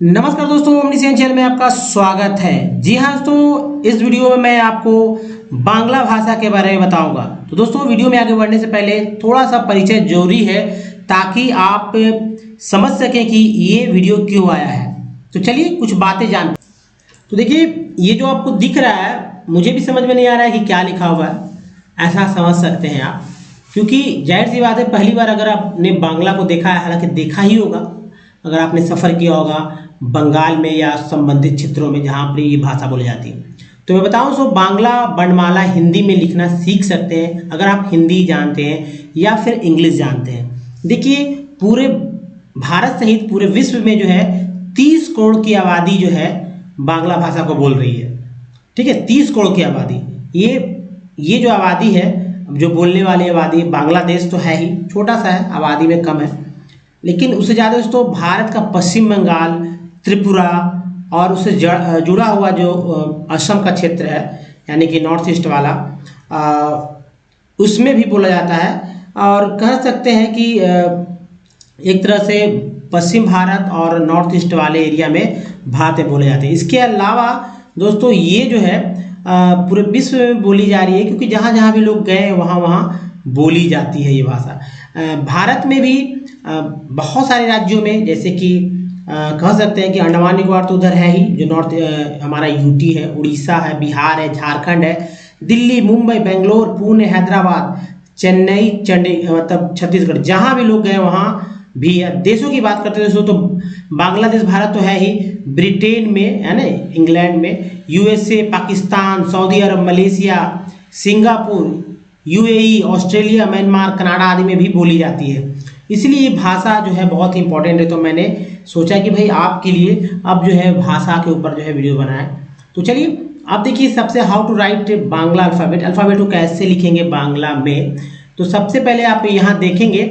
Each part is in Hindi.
नमस्कार दोस्तों, ओमनीसेन चैनल में आपका स्वागत है। जी हाँ दोस्तों, इस वीडियो में मैं आपको बांग्ला भाषा के बारे में बताऊंगा। तो दोस्तों, वीडियो में आगे बढ़ने से पहले थोड़ा सा परिचय जरूरी है ताकि आप समझ सकें कि ये वीडियो क्यों आया है। तो चलिए कुछ बातें जानते हैं। तो देखिए, ये जो आपको दिख रहा है मुझे भी समझ में नहीं आ रहा है कि क्या लिखा हुआ है। ऐसा समझ सकते हैं आप, क्योंकि जाहिर सी बात है पहली बार अगर आपने बांग्ला को देखा है, हालांकि देखा ही होगा अगर आपने सफ़र किया होगा बंगाल में या संबंधित क्षेत्रों में जहाँ पर ये भाषा बोली जाती है। तो मैं बताऊँ सो बांग्ला वर्णमाला हिंदी में लिखना सीख सकते हैं अगर आप हिंदी जानते हैं या फिर इंग्लिश जानते हैं। देखिए, पूरे भारत सहित पूरे विश्व में जो है 30 करोड़ की आबादी जो है बांग्ला भाषा को बोल रही है। ठीक है, 30 करोड़ की आबादी। ये जो आबादी है, जो बोलने वाली आबादी, बांग्लादेश तो है ही, छोटा सा है, आबादी में कम है, लेकिन उससे ज़्यादा दोस्तों भारत का पश्चिम बंगाल, त्रिपुरा और उससे जुड़ा हुआ जो असम का क्षेत्र है, यानी कि नॉर्थ ईस्ट वाला, उसमें भी बोला जाता है। और कह सकते हैं कि एक तरह से पश्चिम भारत और नॉर्थ ईस्ट वाले एरिया में भाषाएं बोले जाते हैं। इसके अलावा दोस्तों ये जो है पूरे विश्व में बोली जा रही है, क्योंकि जहाँ जहाँ भी लोग गए वहाँ वहाँ बोली जाती है ये भाषा। भारत में भी बहुत सारे राज्यों में, जैसे कि कह सकते हैं कि अंडमान निकोबार तो उधर है ही, जो नॉर्थ हमारा यूटी है, उड़ीसा है, बिहार है, झारखंड है, दिल्ली, मुंबई, बेंगलोर, पुणे, हैदराबाद, चेन्नई, मतलब छत्तीसगढ़, जहाँ भी लोग गए वहाँ भी। देशों की बात करते हैं दोस्तों, तो बांग्लादेश भारत तो है ही, ब्रिटेन में है ना, इंग्लैंड में, USA, Pakistan, Saudi Arabia, Malaysia, Singapore, UAE, Australia, Myanmar, Canada आदि में भी बोली जाती है। इसलिए ये भाषा जो है बहुत ही इंपॉर्टेंट है। तो मैंने सोचा कि भाई आपके लिए अब जो है भाषा के ऊपर जो है वीडियो बनाए। तो चलिए आप देखिए, सबसे how to write Bangla alphabet को कैसे लिखेंगे बांग्ला में। तो सबसे पहले आप यहाँ देखेंगे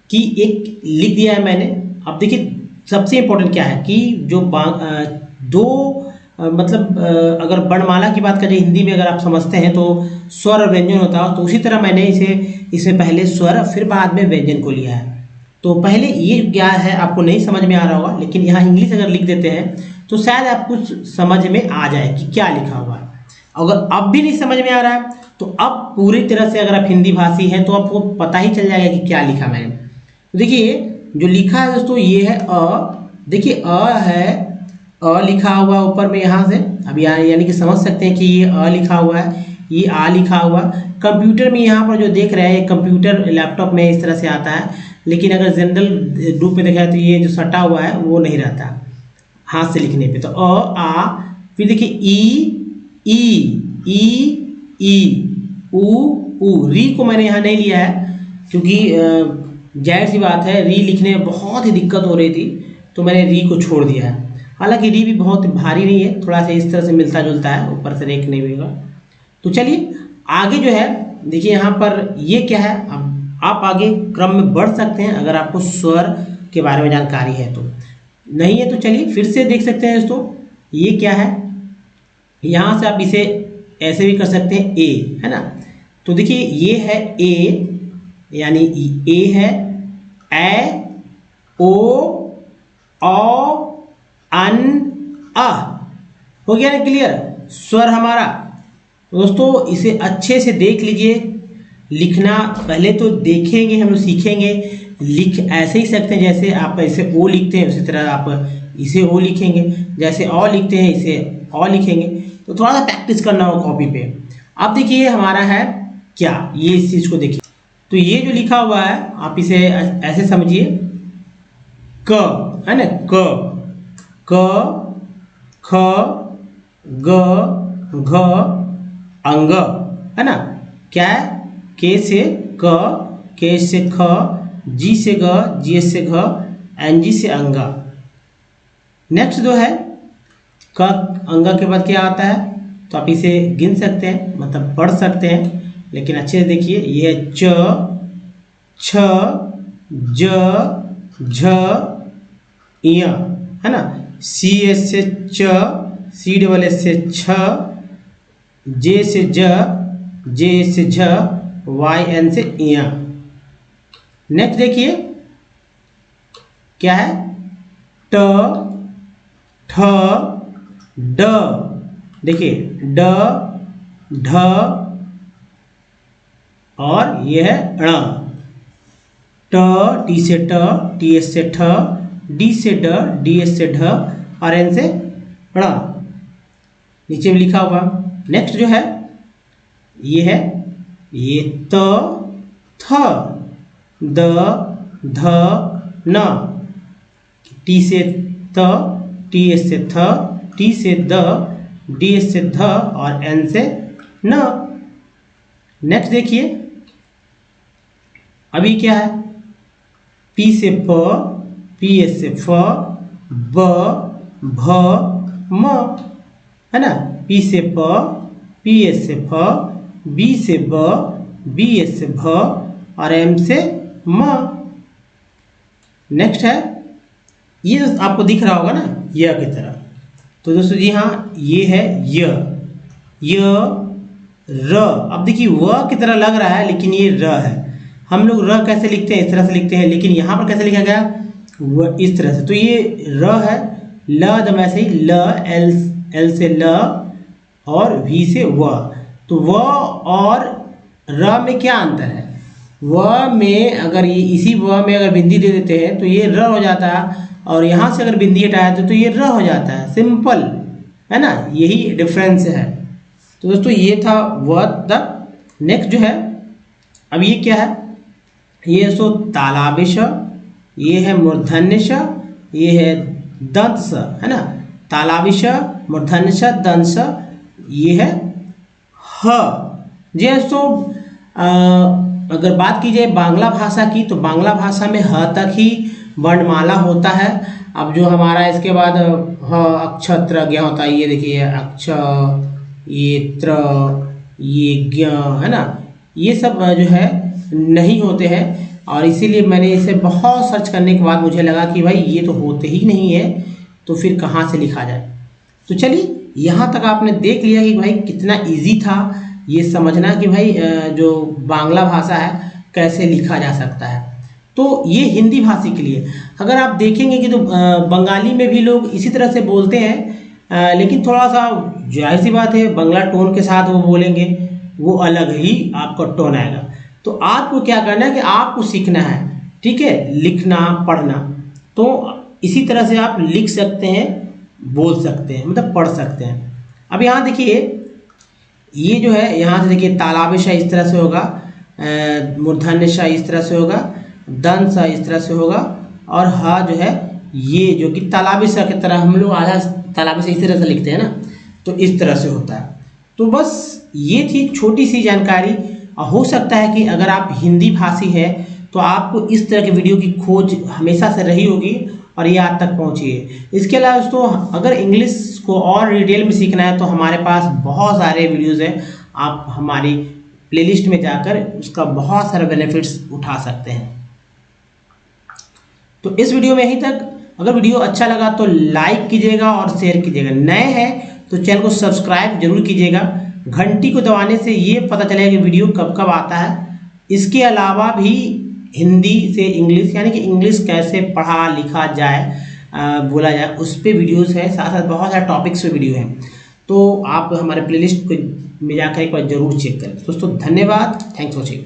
कि एक लिख दिया है मैंने। अब देखिए सबसे इम्पोर्टेंट क्या है कि जो मतलब अगर वर्णमाला की बात करें हिंदी में, अगर आप समझते हैं तो स्वर और व्यंजन होता है, तो उसी तरह मैंने इसमें पहले स्वर फिर बाद में व्यंजन को लिया है। तो पहले ये क्या है आपको नहीं समझ में आ रहा होगा, लेकिन यहाँ इंग्लिश अगर लिख देते हैं तो शायद आपको समझ में आ जाए कि क्या लिखा हुआ है। अगर अब भी नहीं समझ में आ रहा है तो अब पूरी तरह से अगर आप हिंदी भाषी हैं तो आपको पता ही चल जाएगा कि क्या लिखा मैंने। तो देखिए जो लिखा है दोस्तों ये है अ। देखिए अ है, अ लिखा हुआ ऊपर में यहाँ से। अब यानी कि समझ सकते हैं कि ये अ लिखा हुआ है, ये आ लिखा हुआ। कंप्यूटर में यहाँ पर जो देख रहे हैं, कंप्यूटर लैपटॉप में इस तरह से आता है, लेकिन अगर जनरल रूप में देखा जाए तो ये जो सटा हुआ है वो नहीं रहता हाथ से लिखने पे। तो अ आ, फिर देखिए ई ऊ। री को मैंने यहाँ नहीं लिया है, क्योंकि जाहिर सी बात है री लिखने में बहुत ही दिक्कत हो रही थी, तो मैंने री को छोड़ दिया है। हालांकि री भी बहुत भारी नहीं है, थोड़ा सा इस तरह से मिलता जुलता है, ऊपर से रेक नहीं होगा। तो चलिए आगे जो है देखिए यहाँ पर ये क्या है। अब आप आगे क्रम में बढ़ सकते हैं अगर आपको स्वर के बारे में जानकारी है। तो नहीं है तो चलिए फिर से देख सकते हैं दोस्तों, ये क्या है। यहाँ से आप इसे ऐसे भी कर सकते हैं, ए है ना। तो देखिए ये है ए, यानी ए है, ए ओ अन अ, हो गया ना क्लियर स्वर हमारा। दोस्तों इसे अच्छे से देख लीजिए, लिखना पहले तो देखेंगे, हम लोग सीखेंगे। लिख ऐसे ही सकते हैं, जैसे आप ऐसे ओ लिखते हैं उसी तरह आप इसे ओ लिखेंगे, जैसे अ लिखते हैं इसे अ लिखेंगे। तो थोड़ा सा प्रैक्टिस करना होगा कॉपी पे। अब देखिए हमारा है क्या, ये इस चीज़ को देखिए। तो ये जो लिखा हुआ है आप इसे ऐसे समझिए, क है ना, क ख ग घ अंग, है ना। क्या है, के से क, के से ख, जी से ग, जी से घ, एन जी से अंगा। नेक्स्ट जो है क अंगा के बाद क्या आता है, तो आप इसे गिन सकते हैं, मतलब पढ़ सकते हैं, लेकिन अच्छे से देखिए। ये च छ ज झ य, है ना। सी एस से च, सी डबल एस से छ, जे से ज, जे से झ, वाई एन से इया। नेक्स्ट देखिए क्या है, ट ठ, ड, देखिए ड, ढ और ये है ण। ट, टी से ट, टी एस से ठ, डी से ड, डी एस से ढ और एन से ण। नीचे में लिखा होगा। नेक्स्ट जो है ये है ये त, थ, द, ध, न, टी से त, टी एस से थ, टी से द, डी एस से ध और एन से न। नेक्स्ट देखिए अभी क्या है, पी से प, पी एस से फ, ब, भ, म, है ना। पी से प, पी एस से फ, बी से ब, बी एस से भ और एम से म। नेक्स्ट है ये आपको दिख रहा होगा ना य की तरह, तो दोस्तों जी हाँ ये है य र। अब देखिए व की तरह लग रहा है लेकिन ये र है। हम लोग र कैसे लिखते हैं, इस तरह से लिखते हैं, लेकिन यहाँ पर कैसे लिखा गया, व इस तरह से। तो ये र है, ल जब ऐसे ही ल, एल से ल और वी से व। तो व और र में क्या अंतर है, व में अगर ये इसी व में अगर बिंदी दे देते हैं तो ये र हो जाता है, और यहाँ से अगर बिंदी हटाए तो ये र हो जाता है, सिंपल है ना, यही डिफरेंस है। तो दोस्तों ये था व द। नेक्स्ट जो है अब ये क्या है, ये सो तालाबिश, ये है मूर्धन्य श, ये है दंत स, है ना। तालाबिश, मूर्धन्य श, दंत स, ये है ह। जी सो अगर बात की जाए बांग्ला भाषा की तो बांग्ला भाषा में ह तक ही वर्णमाला होता है। अब जो हमारा इसके बाद ह अक्षत्र ज्ञ होता है, ये देखिए अक्ष, ये त्र, ये ज्ञ, है ना, ये सब जो है नहीं होते हैं। और इसीलिए मैंने इसे बहुत सर्च करने के बाद मुझे लगा कि भाई ये तो होते ही नहीं है, तो फिर कहाँ से लिखा जाए। तो चलिए यहाँ तक आपने देख लिया कि भाई कितना इजी था ये समझना कि भाई जो बांग्ला भाषा है कैसे लिखा जा सकता है। तो ये हिंदी भाषी के लिए। अगर आप देखेंगे कि तो बंगाली में भी लोग इसी तरह से बोलते हैं, लेकिन थोड़ा सा जाहिर सी बात है बंगला टोन के साथ वो बोलेंगे, वो अलग ही आपका टोन आएगा। तो आपको क्या करना है कि आपको सीखना है, ठीक है, लिखना पढ़ना। तो इसी तरह से आप लिख सकते हैं, बोल सकते हैं, मतलब पढ़ सकते हैं। अब यहाँ देखिए ये जो है यहाँ से देखिए तालाबिश इस तरह से होगा, मूर्धन्य श इस तरह से होगा, दंत स इस तरह से होगा और ह जो है ये जो कि तालाबिश की तरह हम लोग आधा तालाबिश इस तरह से लिखते हैं ना, तो इस तरह से होता है। तो बस ये थी छोटी सी जानकारी। हो सकता है कि अगर आप हिंदी भाषी है तो आपको इस तरह के वीडियो की खोज हमेशा से रही होगी और ये आज तक पहुंची है। इसके अलावा दोस्तों अगर इंग्लिश को और डिटेल में सीखना है तो हमारे पास बहुत सारे वीडियोज़ हैं, आप हमारी प्लेलिस्ट में जाकर उसका बहुत सारे बेनिफिट्स उठा सकते हैं। तो इस वीडियो में यहीं तक। अगर वीडियो अच्छा लगा तो लाइक कीजिएगा और शेयर कीजिएगा। नए हैं तो चैनल को सब्सक्राइब जरूर कीजिएगा। घंटी को दबाने से ये पता चलेगा कि वीडियो कब कब आता है। इसके अलावा भी हिंदी से इंग्लिश यानी कि इंग्लिश कैसे पढ़ा लिखा जाए, बोला जाए, उस पर वीडियोज़ है, साथ साथ बहुत सारे टॉपिक्स पे वीडियो हैं। तो आप हमारे प्लेलिस्ट में जाकर एक बार जरूर चेक करें। दोस्तों धन्यवाद, थैंक्स फॉर वॉचिंग।